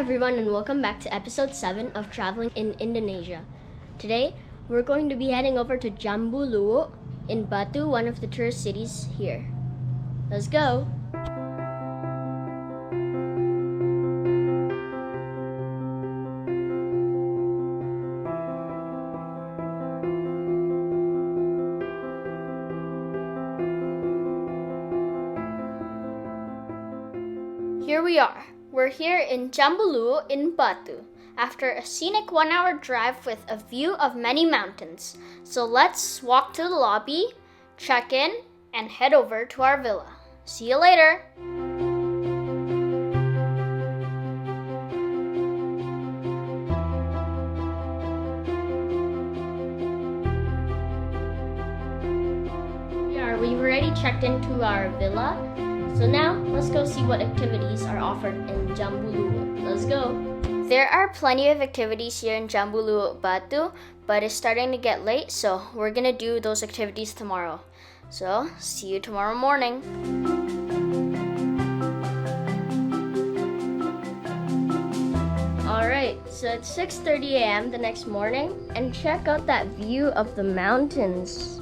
everyone, and welcome back to episode 7 of Traveling in Indonesia. Today, we're going to be heading over to Jambuluwuk in Batu, one of the tourist cities here. Let's go! Here we are. We're here in Jambuluwuk in Batu after a scenic 1-hour drive with a view of many mountains. So let's walk to the lobby, check in, and head over to our villa. See you later! We've already checked into our villa. So now, let's go see what activities are offered in Jambuluwuk. Let's go! There are plenty of activities here in Jambuluwuk, Batu, but it's starting to get late, so we're gonna do those activities tomorrow. So, see you tomorrow morning. Alright, so it's 6:30 a.m. the next morning, and check out that view of the mountains.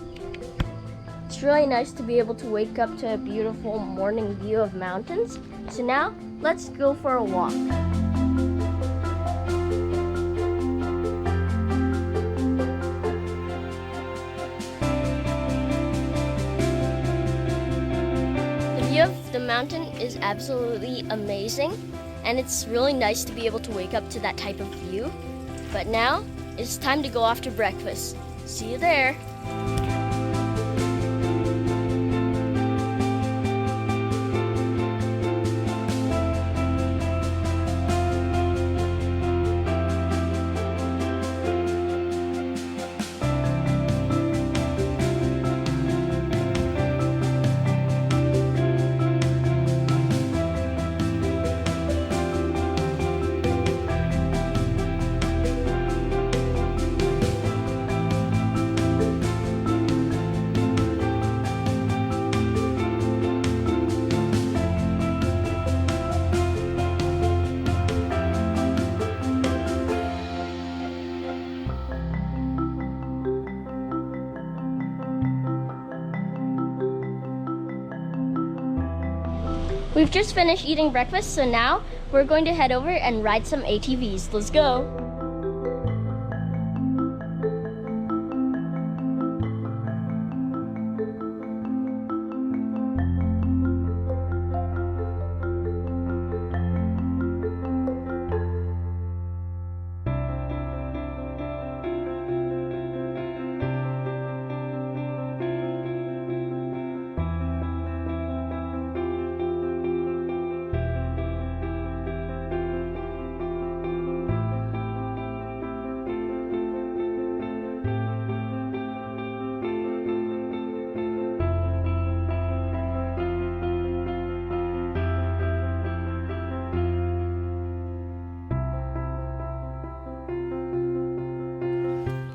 It's really nice to be able to wake up to a beautiful morning view of mountains. So now, let's go for a walk. The view of the mountain is absolutely amazing, and it's really nice to be able to wake up to that type of view. But now, it's time to go off to breakfast. See you there! We've just finished eating breakfast, so now we're going to head over and ride some ATVs. Let's go!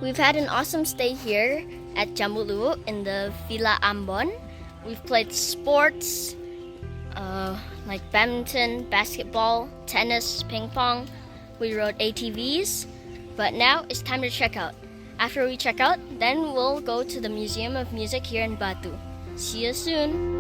We've had an awesome stay here at Jambuluwuk in the Villa Ambon. We've played sports like badminton, basketball, tennis, ping pong. We rode ATVs, but now it's time to check out. After we check out, then we'll go to the Museum of Music here in Batu. See you soon!